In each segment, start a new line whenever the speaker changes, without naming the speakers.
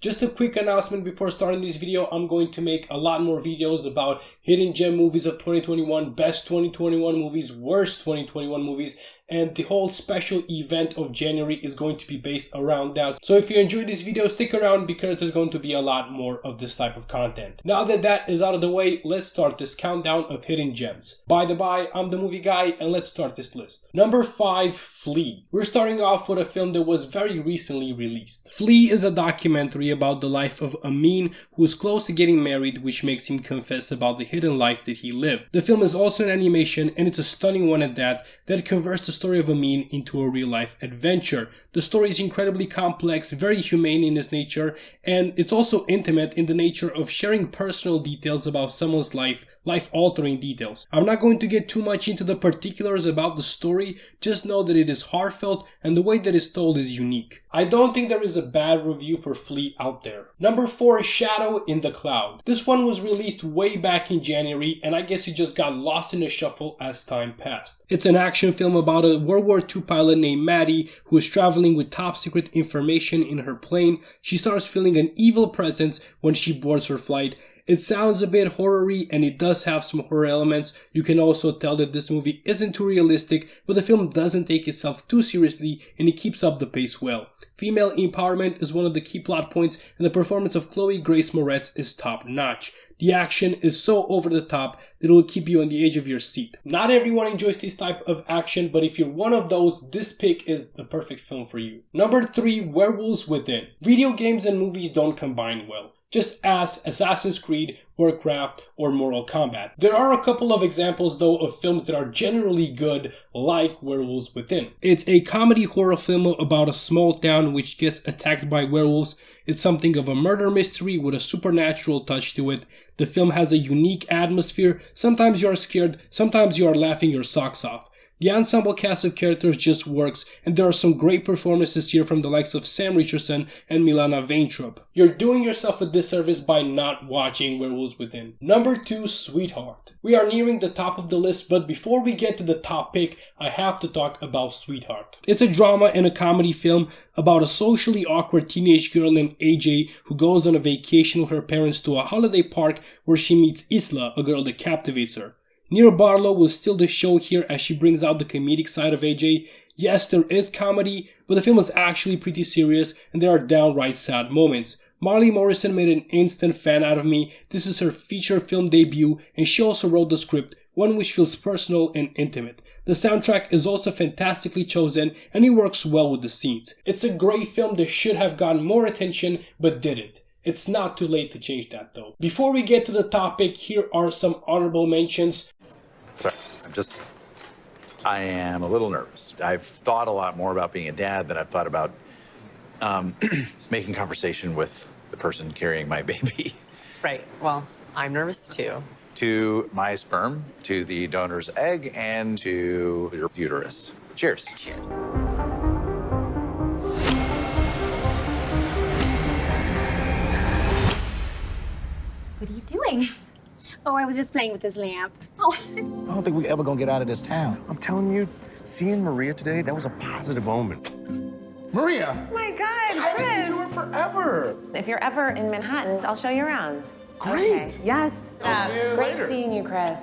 Just a quick announcement before starting this video. I'm going to make a lot more videos about hidden gem movies of 2021, best 2021 movies, worst 2021 movies, and the whole special event of January is going to be based around that. So if you enjoyed this video, stick around because there's going to be a lot more of this type of content. Now that that is out of the way, let's start this countdown of hidden gems. By the by, I'm the movie guy and let's start this list. Number 5, Flea. We're starting off with a film that was very recently released. Flea is a documentary about the life of Amin, who is close to getting married, which makes him confess about the hidden life that he lived. The film is also an animation, and it's a stunning one at that converts the story of Amin into a real-life adventure. The story is incredibly complex, very humane in its nature, and it's also intimate in the nature of sharing personal details about someone's life-altering details. I'm not going to get too much into the particulars about the story, just know that it is heartfelt and the way that it's told is unique. I don't think there is a bad review for Flea out there. Number 4, Shadow in the Cloud. This one was released way back in January, and I guess it just got lost in the shuffle as time passed. It's an action film about a World War II pilot named Maddie who is traveling with top secret information in her plane. She starts feeling an evil presence when she boards her flight. It sounds a bit horror-y and it does have some horror elements. You can also tell that this movie isn't too realistic, but the film doesn't take itself too seriously and it keeps up the pace well. Female empowerment is one of the key plot points and the performance of Chloe Grace Moretz is top-notch. The action is so over the top that it will keep you on the edge of your seat. Not everyone enjoys this type of action, but if you're one of those, this pick is the perfect film for you. Number 3, Werewolves Within. Video games and movies don't combine well. Just ask Assassin's Creed, Warcraft, or Mortal Kombat. There are a couple of examples though of films that are generally good, like Werewolves Within. It's a comedy horror film about a small town which gets attacked by werewolves. It's something of a murder mystery with a supernatural touch to it. The film has a unique atmosphere. Sometimes you are scared, sometimes you are laughing your socks off. The ensemble cast of characters just works, and there are some great performances here from the likes of Sam Richardson and Milana Vaintrub. You're doing yourself a disservice by not watching Werewolves Within. Number 2, Sweetheart. We are nearing the top of the list, but before we get to the top pick, I have to talk about Sweetheart. It's a drama and a comedy film about a socially awkward teenage girl named AJ who goes on a vacation with her parents to a holiday park where she meets Isla, a girl that captivates her. Nina Barlow will steal the show here as she brings out the comedic side of AJ. Yes, there is comedy, but the film is actually pretty serious and there are downright sad moments. Marlee Morrison made an instant fan out of me. This is her feature film debut and she also wrote the script, one which feels personal and intimate. The soundtrack is also fantastically chosen and it works well with the scenes. It's a great film that should have gotten more attention but didn't. It's not too late to change that though. Before we get to the topic, here are some honorable mentions.
Sorry, I am a little nervous. I've thought a lot more about being a dad than I've thought about making conversation with the person carrying my baby.
Right, well, I'm nervous too.
To my sperm, to the donor's egg, and to your uterus. Cheers.
Cheers.
What are you doing?
Oh, I was just playing with this lamp.
Oh,
I don't think we ever gonna get out of this town.
I'm telling you, seeing Maria today, that was a positive omen. Maria!
Oh my God,
I haven't seen you in forever.
If you're ever in Manhattan, I'll show you around.
Great.
Okay. Yes.
I'll see you
Great
later.
seeing you, Chris.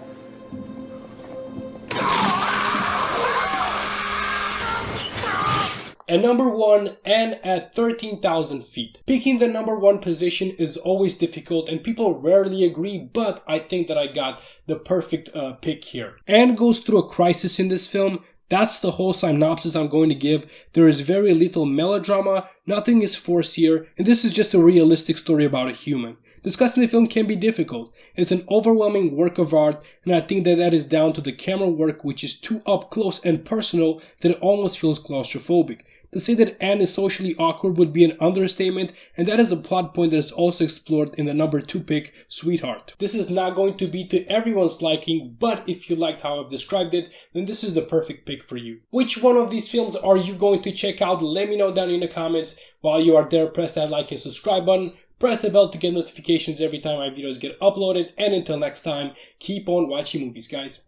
And number 1, Anne at 13,000 feet. Picking the number 1 position is always difficult and people rarely agree, but I think that I got the perfect pick here. Anne goes through a crisis in this film. That's the whole synopsis I'm going to give. There is very little melodrama, nothing is forced here, and this is just a realistic story about a human. Discussing the film can be difficult. It's an overwhelming work of art, and I think that is down to the camera work, which is too up close and personal that it almost feels claustrophobic. To say that Anne is socially awkward would be an understatement, and that is a plot point that is also explored in the number 2 pick, Sweetheart. This is not going to be to everyone's liking, but if you liked how I've described it, then this is the perfect pick for you. Which one of these films are you going to check out? Let me know down in the comments. While you are there, press that like and subscribe button. Press the bell to get notifications every time my videos get uploaded. And until next time, keep on watching movies, guys.